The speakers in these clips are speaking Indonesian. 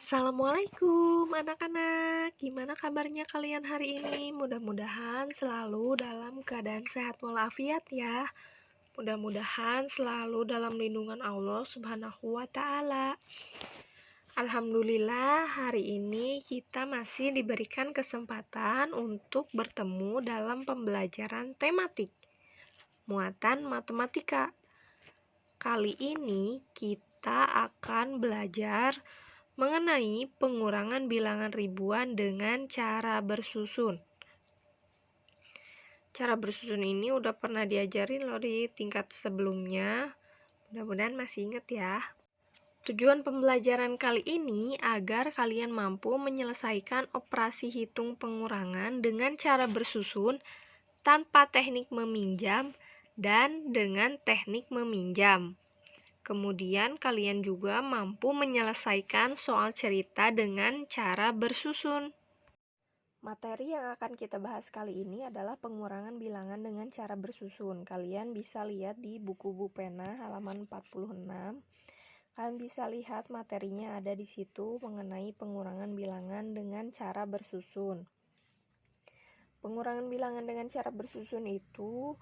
Assalamualaikum anak-anak, gimana kabarnya kalian hari ini? Mudah-mudahan selalu dalam keadaan sehat walafiat ya. Mudah-mudahan selalu dalam lindungan Allah Subhanahu wa Ta'ala. Alhamdulillah, hari ini kita masih diberikan kesempatan untuk bertemu dalam pembelajaran tematik muatan matematika. Kali ini kita akan belajar mengenai pengurangan bilangan ribuan dengan cara bersusun. Cara bersusun ini udah pernah diajarin loh di tingkat sebelumnya. Mudah-mudahan masih ingat ya. Tujuan pembelajaran kali ini agar kalian mampu menyelesaikan operasi hitung pengurangan dengan cara bersusun tanpa teknik meminjam dan dengan teknik meminjam. Kemudian kalian juga mampu menyelesaikan soal cerita dengan cara bersusun. Materi yang akan kita bahas kali ini adalah pengurangan bilangan dengan cara bersusun. Kalian bisa lihat di buku pena halaman 46. Kalian bisa lihat materinya ada di situ mengenai pengurangan bilangan dengan cara bersusun. Pengurangan bilangan dengan cara bersusun itu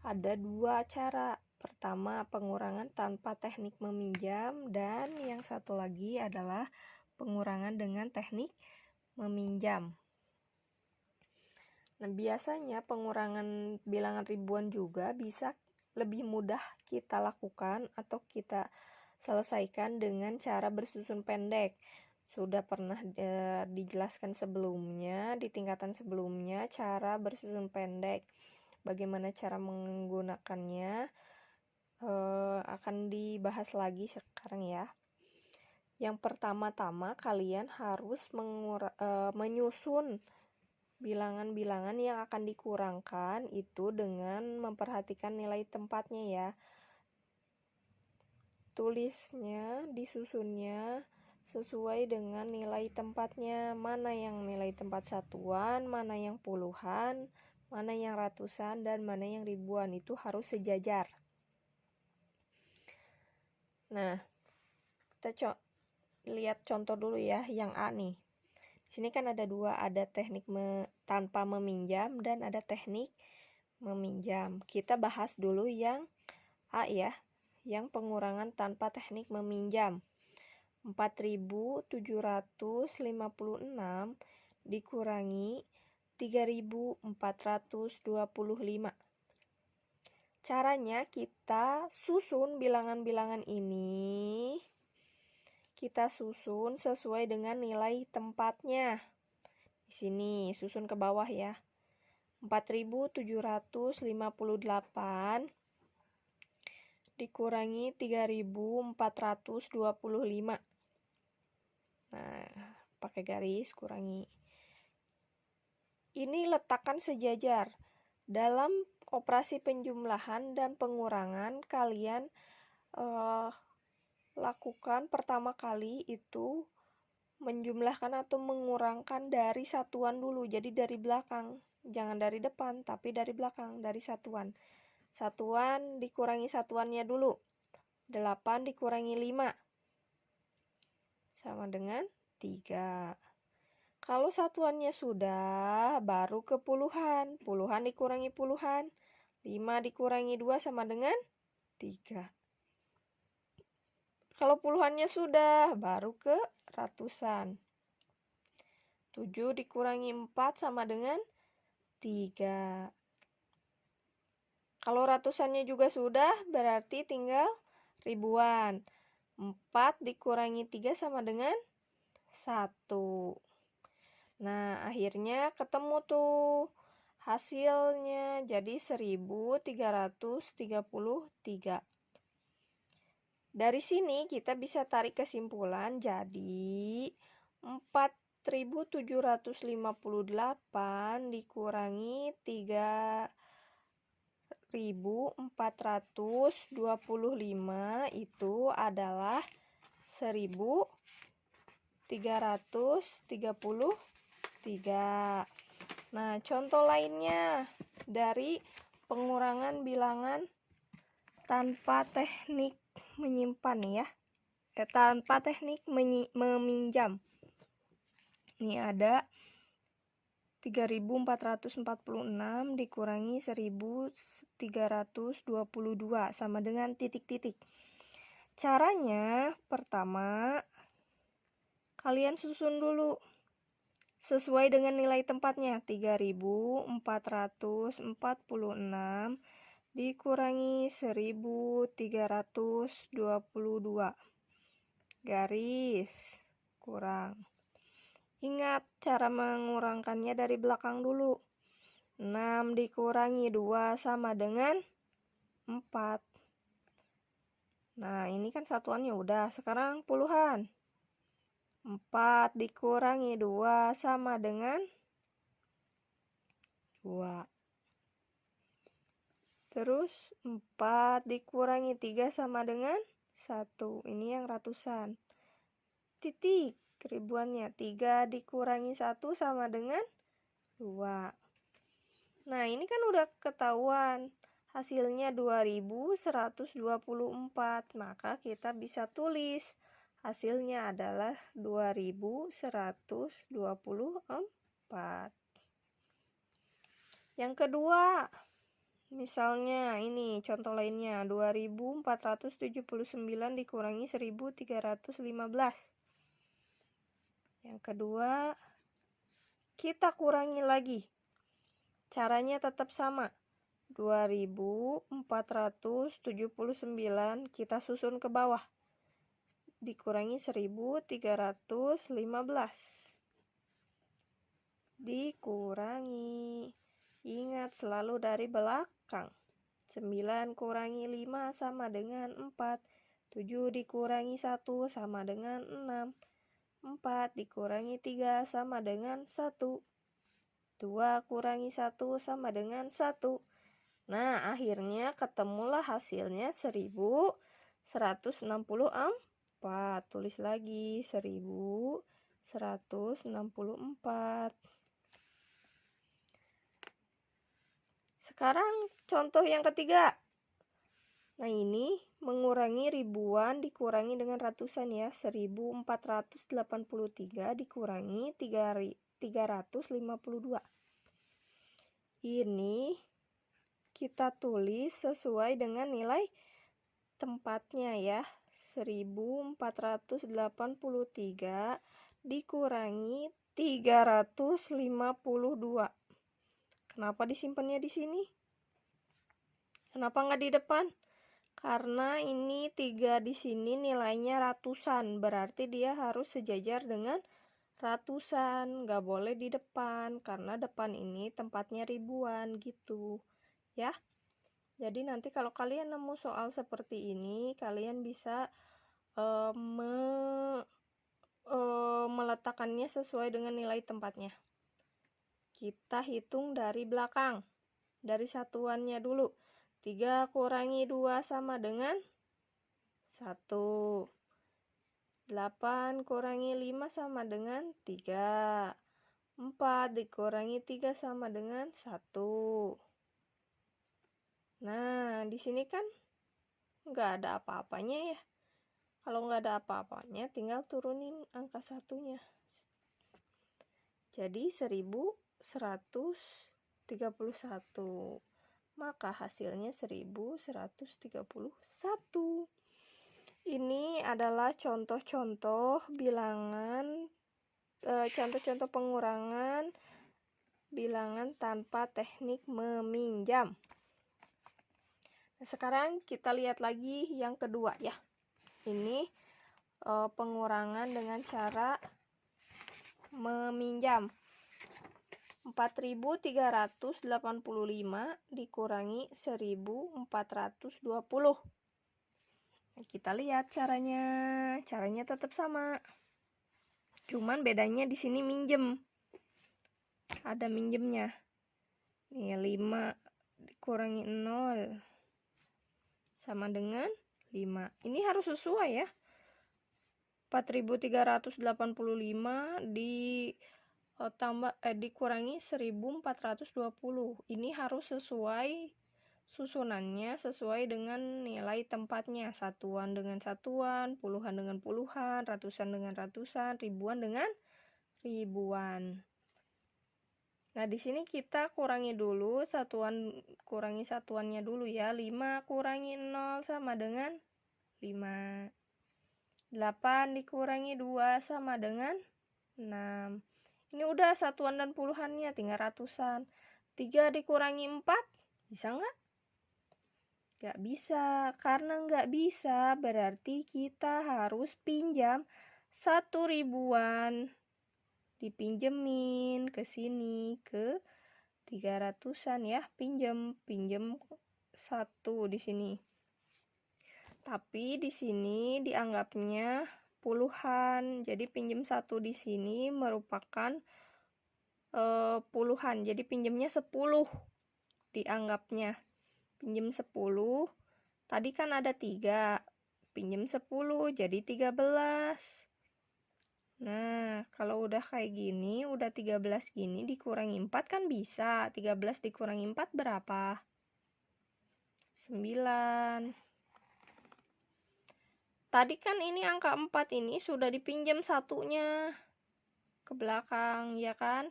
ada dua cara. Pertama, pengurangan tanpa teknik meminjam, dan yang satu lagi adalah pengurangan dengan teknik meminjam. Nah, biasanya pengurangan bilangan ribuan juga bisa lebih mudah kita lakukan atau kita selesaikan dengan cara bersusun pendek. Sudah pernah dijelaskan sebelumnya, di tingkatan sebelumnya, cara bersusun pendek. Bagaimana cara menggunakannya akan dibahas lagi sekarang ya. Yang pertama-tama kalian harus menyusun bilangan-bilangan yang akan dikurangkan itu dengan memperhatikan nilai tempatnya ya. Tulisnya, disusunnya sesuai dengan nilai tempatnya, mana yang nilai tempat satuan, mana yang puluhan, mana yang ratusan, dan mana yang ribuan. Itu harus sejajar. Nah, kita lihat contoh dulu ya, yang A nih. Di sini kan ada dua, ada teknik tanpa meminjam dan ada teknik meminjam. Kita bahas dulu yang A ya, yang pengurangan tanpa teknik meminjam. 4.756 dikurangi 3.425. Caranya kita susun bilangan-bilangan ini. Kita susun sesuai dengan nilai tempatnya. Di sini susun ke bawah ya. 4.758 dikurangi 3.425. Nah, pakai garis kurangi. Ini letakkan sejajar. Dalam operasi penjumlahan dan pengurangan, kalian lakukan pertama kali itu menjumlahkan atau mengurangkan dari satuan dulu. Jadi dari belakang, jangan dari depan, tapi dari belakang, dari satuan. Satuan dikurangi satuannya dulu. 8 dikurangi 5 sama dengan 3. Kalau satuannya sudah, baru ke puluhan. Puluhan dikurangi puluhan. 5 dikurangi 2 sama dengan 3. Kalau puluhannya sudah, baru ke ratusan. 7 dikurangi 4 sama dengan 3. Kalau ratusannya juga sudah, berarti tinggal ribuan. 4 dikurangi 3 sama dengan 1. Nah, akhirnya ketemu tuh hasilnya. Jadi 1.333. Dari sini kita bisa tarik kesimpulan, jadi 4.758 dikurangi 3.425 itu adalah 1.333. Nah, contoh lainnya dari pengurangan bilangan tanpa teknik menyimpan ya. tanpa teknik meminjam. Ini ada 3.446 dikurangi 1.322 sama dengan titik-titik. Caranya pertama, kalian susun dulu sesuai dengan nilai tempatnya. 3.446 dikurangi 1.322. Garis kurang. Ingat cara mengurangkannya dari belakang dulu. 6 dikurangi 2 sama dengan 4. Nah, ini kan satuannya udah. Sekarang puluhan. 4 dikurangi 2 sama dengan 2. Terus 4 dikurangi 3 sama dengan 1. Ini yang ratusan. Titik. Ribuannya 3 dikurangi 1 sama dengan 2. Nah, ini kan udah ketahuan. Hasilnya 2124. Maka kita bisa tulis hasilnya adalah 2124. Yang kedua, misalnya ini contoh lainnya. 2479 dikurangi 1315. Yang kedua, kita kurangi lagi. Caranya tetap sama. 2479 kita susun ke bawah. Dikurangi 1315. Dikurangi. Ingat selalu dari belakang. 9 kurangi 5 sama dengan 4. 7 dikurangi 1 sama dengan 6. 4 dikurangi 3 sama dengan 1. 2 kurangi 1 sama dengan 1. Nah, akhirnya ketemulah hasilnya 1164. Tulis lagi 1164. Sekarang contoh yang ketiga. Nah, ini mengurangi ribuan dikurangi dengan ratusan ya. 1483 dikurangi 352. Ini kita tulis sesuai dengan nilai tempatnya ya. 1483 dikurangi 352. Kenapa disimpannya di sini? Kenapa nggak di depan? Karena ini 3 di sini nilainya ratusan, berarti dia harus sejajar dengan ratusan, nggak boleh di depan, karena depan ini tempatnya ribuan gitu, ya. Jadi nanti kalau kalian nemu soal seperti ini, kalian bisa meletakkannya sesuai dengan nilai tempatnya. Kita hitung dari belakang, dari satuannya dulu. 3 kurangi 2 sama dengan 1. 8 kurangi 5 sama dengan 3. 4 dikurangi 3 sama dengan 1. Nah, di sini kan nggak ada apa-apanya ya. Kalau nggak ada apa-apanya, tinggal turunin angka satunya. Jadi 1131. Maka hasilnya 1131. Ini adalah contoh-contoh bilangan, contoh-contoh pengurangan bilangan tanpa teknik meminjam. Nah, sekarang kita lihat lagi yang kedua ya. Ini pengurangan dengan cara meminjam. 4.385 dikurangi 1.420. Nah, kita lihat caranya. Caranya tetap sama. Cuman bedanya di sini minjem. Ada minjemnya. Nih 5 dikurangi 0 sama dengan 5. Ini harus sesuai ya. 4.385 dikurangi 1.420. Ini harus sesuai susunannya sesuai dengan nilai tempatnya. Satuan dengan satuan, puluhan dengan puluhan, ratusan dengan ratusan, ribuan dengan ribuan. Nah, di sini kita kurangi dulu kurangi satuannya dulu ya. 5 kurangi 0 sama dengan 5. 8 dikurangi 2 sama dengan 6. Ini udah satuan dan puluhannya, tinggal ratusan. 3 dikurangi 4, bisa nggak? Nggak bisa. Karena nggak bisa, berarti kita harus pinjam 1 ribuan. Dipinjemin ke sini, ke 300-an ya. Pinjam 1 di sini. Tapi di sini dianggapnya puluhan. Jadi pinjam 1 di sini merupakan puluhan. Jadi pinjamnya 10 dianggapnya. Pinjam 10. Tadi kan ada 3. Pinjam 10 jadi 13. Nah, kalau udah kayak gini, udah 13 gini dikurangi 4 kan bisa. 13 dikurangi 4 berapa? 9. Tadi kan ini angka 4 ini sudah dipinjam satunya ke belakang, ya kan?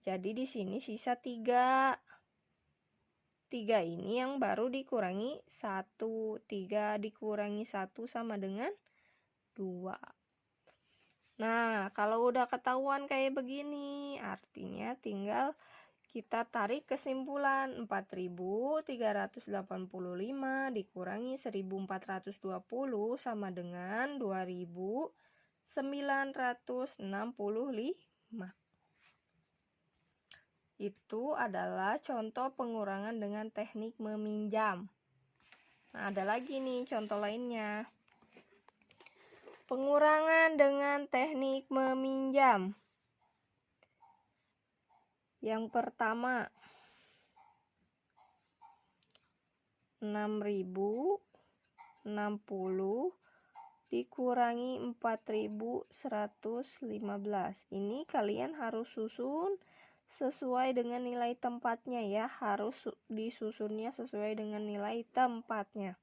Jadi di sini sisa 3. 3 ini yang baru dikurangi 1. 3 dikurangi 1 sama dengan 2. Nah, kalau udah ketahuan kayak begini, artinya tinggal kita tarik kesimpulan. 4.385 dikurangi 1.420 sama dengan 2.965. Itu adalah contoh pengurangan dengan teknik meminjam. Nah, ada lagi nih contoh lainnya. Pengurangan dengan teknik meminjam. Yang pertama, 6.060 dikurangi 4.115. Ini kalian harus susun sesuai dengan nilai tempatnya ya. Harus disusunnya sesuai dengan nilai tempatnya.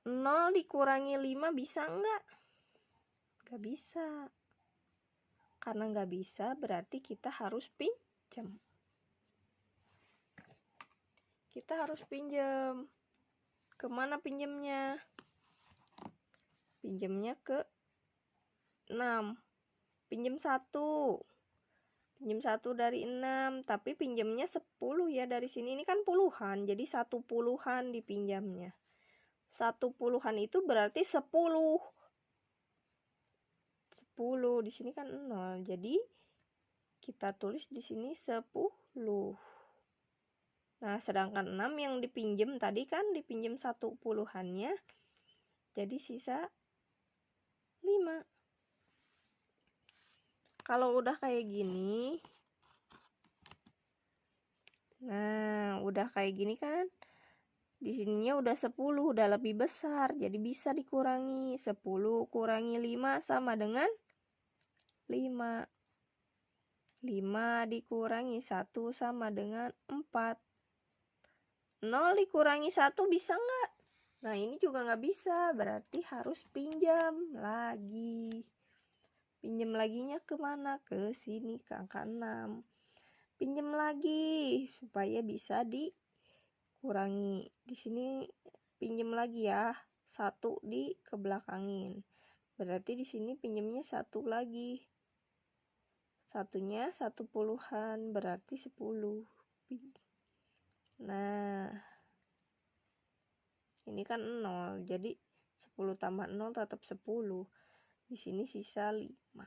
0 dikurangi 5 bisa enggak? Enggak bisa. Karena enggak bisa berarti kita harus pinjam. Kita harus pinjam. Kemana pinjamnya? Pinjamnya ke 6. Pinjam 1. Pinjam 1 dari 6. Tapi pinjamnya 10 ya dari sini. Ini kan puluhan. Jadi 1 puluhan dipinjamnya. 1 puluhan itu berarti 10. 10 di sini kan 0. Jadi kita tulis di sini 10. Nah, sedangkan 6 yang dipinjam tadi kan dipinjam 1 puluhannya. Jadi sisa 5. Kalau udah kayak gini. Nah, udah kayak gini kan. Di sininya udah 10, udah lebih besar. Jadi bisa dikurangi. 10 kurangi 5 sama dengan 5. 5 dikurangi 1 sama dengan 4. 0 dikurangi 1 bisa nggak? Nah, ini juga nggak bisa. Berarti harus pinjam lagi. Pinjam laginya kemana? Ke sini, ke angka 6. Pinjam lagi supaya bisa dikurangi. Di sini pinjam lagi ya. 1 dikebelakangin. Berarti di sini pinjamnya 1 lagi. Satunya 1 puluhan berarti 10. Nah, ini kan 0. Jadi 10 tambah 0 tetap 10. Di sini sisa 5.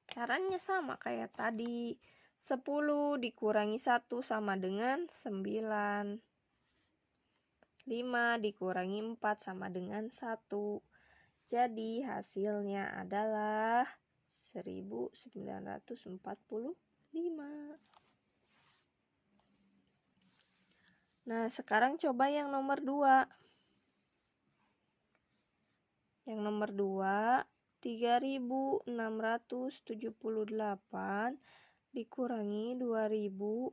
Caranya sama kayak tadi. 10 dikurangi 1 sama dengan 9. 5 dikurangi 4 sama dengan 1. Jadi hasilnya adalah 1945. Nah, sekarang coba yang nomor 2. Yang nomor 2, 3.678 dikurangi 2.000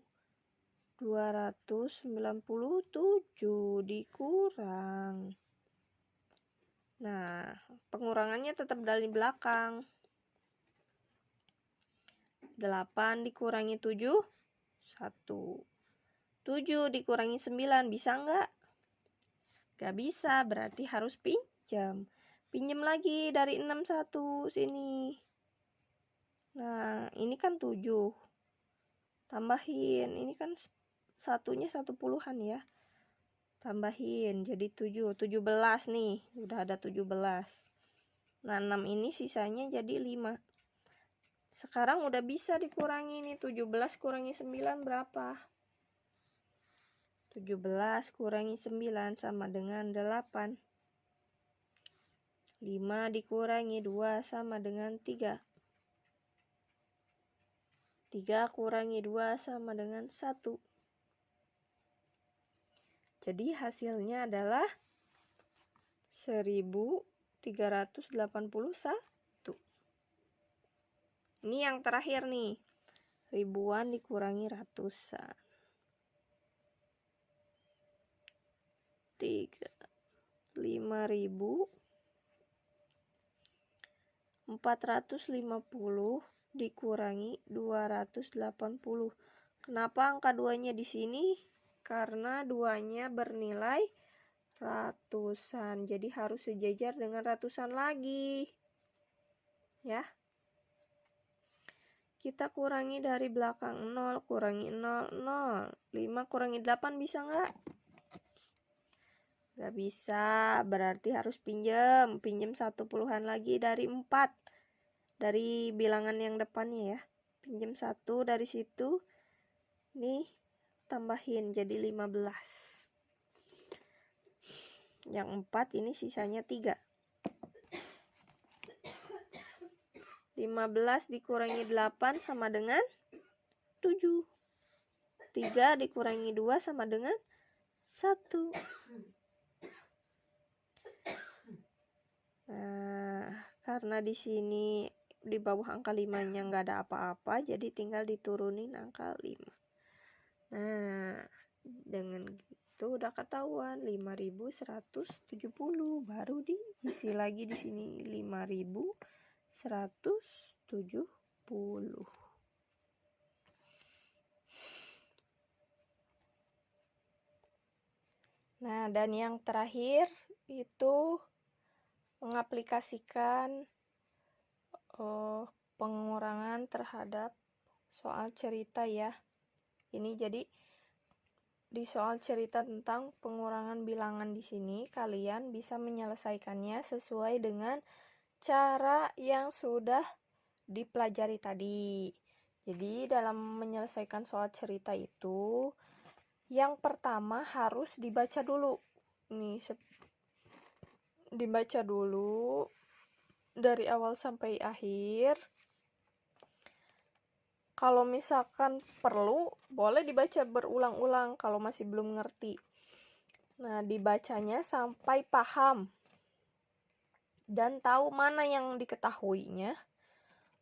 297 dikurang. Nah, pengurangannya tetap dari belakang. 8 dikurangi 7, 1. 7 dikurangi 9, bisa nggak? Nggak bisa, berarti harus pinjam. Pinjam lagi dari 61 sini. Nah, ini kan 7. Tambahin, ini kan satunya 1 puluhan ya. Tambahin jadi 7, 17 nih, udah ada 17. Nah, 6 ini sisanya jadi 5. Sekarang udah bisa dikurangi nih, 17 kurangi 9 berapa? 17 kurangi 9 sama dengan 8. 5 dikurangi 2 sama dengan 3. 3 kurangi 2 sama dengan 1. Jadi hasilnya adalah 1381. Ini yang terakhir nih. Ribuan dikurangi ratusan. 5.450 dikurangi 280. Kenapa angka 2-nya di sini? Karena 2-nya bernilai ratusan. Jadi harus sejajar dengan ratusan lagi. Ya. Kita kurangi dari belakang 0, kurangi 0, 0. 5 kurangi 8 bisa nggak? Nggak bisa, berarti harus pinjam. Pinjam 1 puluhan lagi dari 4. Dari bilangan yang depannya ya. Pinjam 1 dari situ. Nih, tambahin jadi 15. Yang 4 ini sisanya 3. 15 dikurangi 8 sama dengan 7. 3 dikurangi 2 sama dengan 1. Nah, karena di sini di bawah angka 5-nya nggak ada apa-apa, jadi tinggal diturunin angka 5. Nah, dengan gitu udah ketahuan 5.170. Baru diisi lagi di sini 5.170. Nah, dan yang terakhir itu mengaplikasikan pengurangan terhadap soal cerita ya. Ini jadi di soal cerita tentang pengurangan bilangan di sini kalian bisa menyelesaikannya sesuai dengan cara yang sudah dipelajari tadi. Jadi dalam menyelesaikan soal cerita itu yang pertama harus dibaca dulu. Nih, dibaca dulu dari awal sampai akhir. Kalau misalkan perlu, boleh dibaca berulang-ulang kalau masih belum ngerti. Nah, dibacanya sampai paham dan tahu mana yang diketahuinya,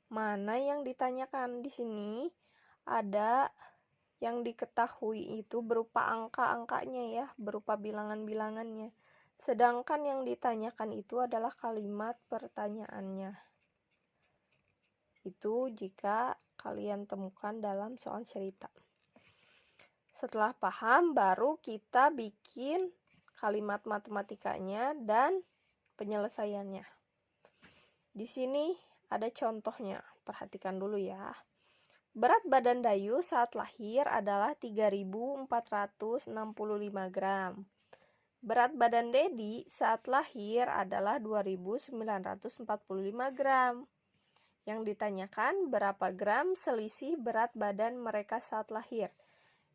mana yang ditanyakan. Di sini ada yang diketahui itu berupa angka-angkanya ya, berupa bilangan-bilangannya. Sedangkan yang ditanyakan itu adalah kalimat pertanyaannya. Itu jika kalian temukan dalam soal cerita. Setelah paham, baru kita bikin kalimat matematikanya dan penyelesaiannya. Di sini ada contohnya, perhatikan dulu ya. Berat badan Dayu saat lahir adalah 3.465 gram. Berat badan Dedi saat lahir adalah 2.945 gram. Yang ditanyakan berapa gram selisih berat badan mereka saat lahir.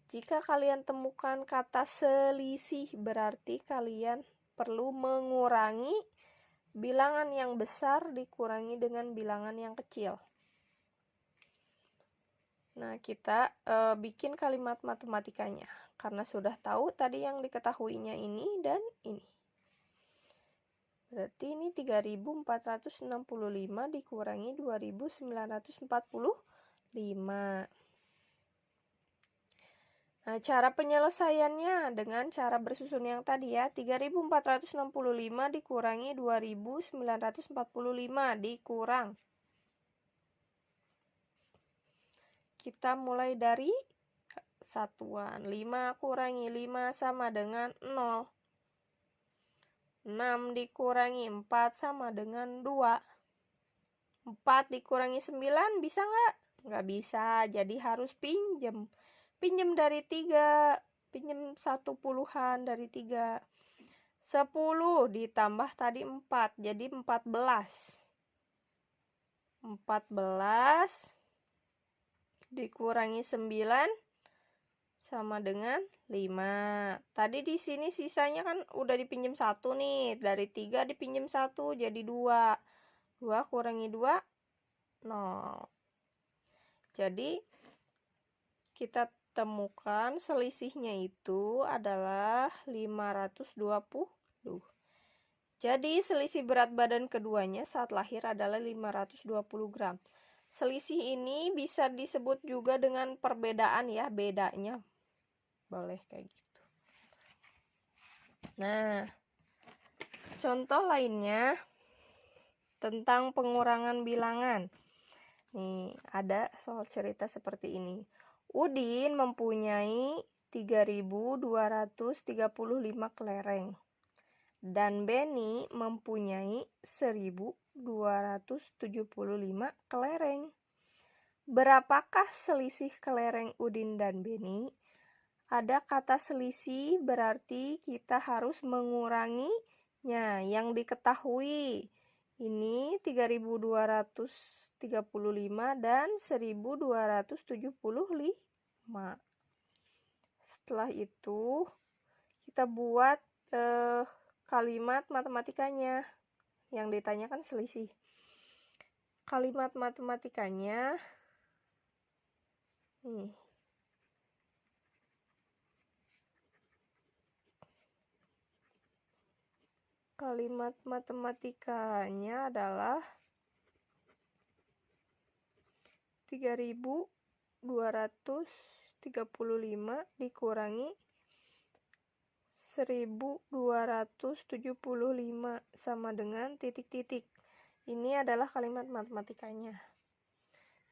Jika kalian temukan kata selisih, berarti kalian perlu mengurangi bilangan yang besar dikurangi dengan bilangan yang kecil. Nah, kita bikin kalimat matematikanya. Karena sudah tahu tadi yang diketahuinya ini dan ini. Berarti ini 3.465 dikurangi 2.945. Nah, cara penyelesaiannya dengan cara bersusun yang tadi ya, 3.465 dikurangi 2.945 dikurang. Kita mulai dari satuan. 5 kurangi 5 sama dengan 0. 6 dikurangi 4 sama dengan 2. 4 dikurangi 9 bisa nggak? Nggak bisa, jadi harus pinjem. Pinjem dari 3, pinjem 1 puluhan dari 3. 10 ditambah tadi 4, jadi 14. 14 dikurangi 9 sama dengan 5. Tadi di sini sisanya kan udah dipinjam 1 nih. Dari 3 dipinjam 1 jadi 2. 2 kurangi 2, 0. Jadi kita temukan selisihnya itu adalah 520. Jadi selisih berat badan keduanya saat lahir adalah 520 gram. Selisih ini bisa disebut juga dengan perbedaan ya, bedanya. Boleh kayak gitu. Nah, contoh lainnya tentang pengurangan bilangan. Nih, ada soal cerita seperti ini. Udin mempunyai 3.235 kelereng dan Beni mempunyai 1.275 kelereng. Berapakah selisih kelereng Udin dan Beni? Ada kata selisih berarti kita harus menguranginya yang diketahui. Ini 3.235 dan 1.275. Setelah itu kita buat kalimat matematikanya. Yang ditanyakan selisih. Kalimat matematikanya nih. Kalimat matematikanya adalah 3.235 dikurangi 1.275 sama dengan titik-titik. Ini adalah kalimat matematikanya.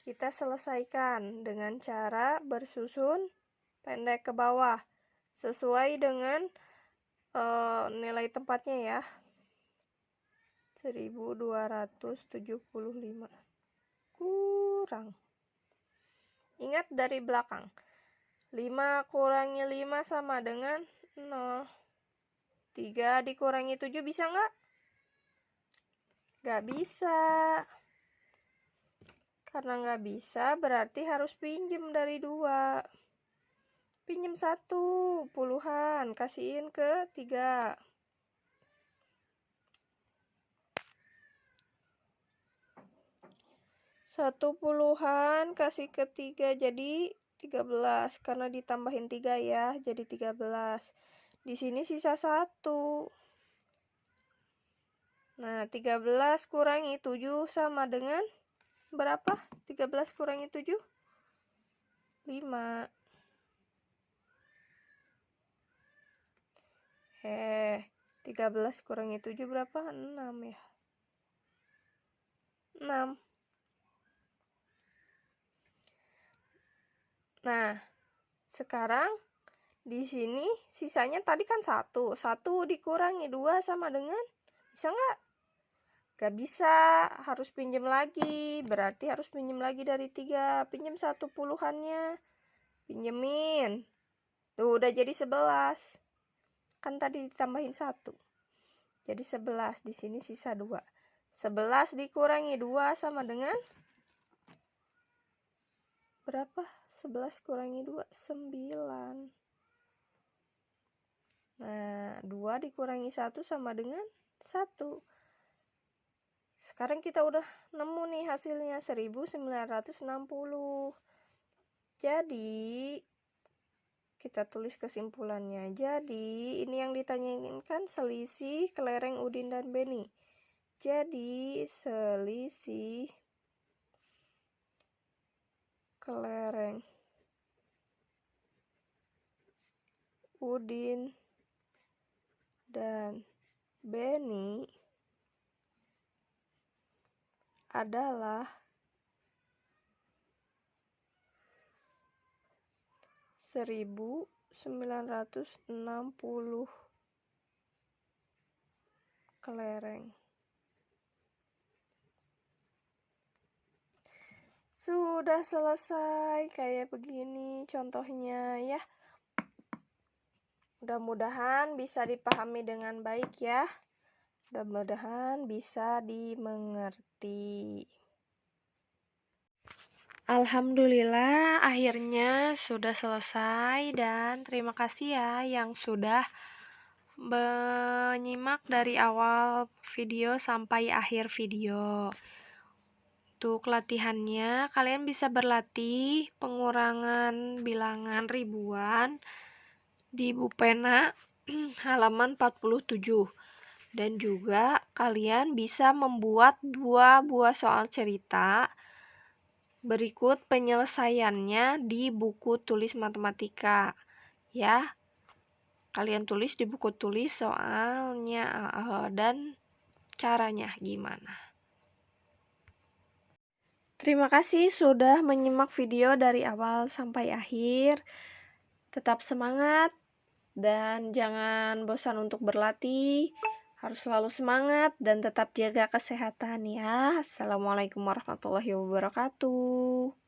Kita selesaikan dengan cara bersusun pendek ke bawah sesuai dengan nilai tempatnya ya. 1.275 kurang. Ingat dari belakang. 5 kurangi 5 sama dengan 0. 3 dikurangi 7 bisa nggak? Nggak bisa. Karena nggak bisa berarti harus pinjem dari 2. Pinjem 1 puluhan, kasihin ke 3. 1 puluhan kasih ke 3 jadi 13. Karena ditambahin 3 ya, jadi 13. Di sini sisa 1. Nah, 13 kurangi 7 sama dengan berapa? 13 kurangi 7? 5. 13 kurangi 7 berapa? 6 ya. 6. Nah, sekarang di sini sisanya tadi kan 1. 1 dikurangi 2 sama dengan, bisa nggak? Nggak bisa, harus pinjam lagi. Berarti harus pinjam lagi dari 3. Pinjam 1 puluhannya. Pinjemin. Tuh, udah jadi 11. Kan tadi ditambahin 1. Jadi 11. Di sini sisa 2. 11 dikurangi 2 sama dengan berapa? 11 kurangi 2, 9. Nah, 2 dikurangi 1 sama dengan 1. Sekarang kita udah nemu nih hasilnya 1960. Jadi, kita tulis kesimpulannya. Jadi, ini yang ditanyain kan selisih kelereng Udin dan Beni. Jadi, selisih kelereng Udin, dan Beni adalah 1960 kelereng. Sudah selesai kayak begini contohnya ya. Mudah-mudahan bisa dipahami dengan baik ya. Mudah-mudahan bisa dimengerti. Alhamdulillah akhirnya sudah selesai, dan terima kasih ya yang sudah menyimak dari awal video sampai akhir video. Untuk latihannya, kalian bisa berlatih pengurangan bilangan ribuan di buku pena halaman 47. Dan juga kalian bisa membuat 2 buah soal cerita berikut penyelesaiannya di buku tulis matematika ya. Kalian tulis di buku tulis soalnya dan caranya gimana. Terima kasih sudah menyimak video dari awal sampai akhir. Tetap semangat dan jangan bosan untuk berlatih. Harus selalu semangat dan tetap jaga kesehatan ya. Assalamualaikum warahmatullahi wabarakatuh.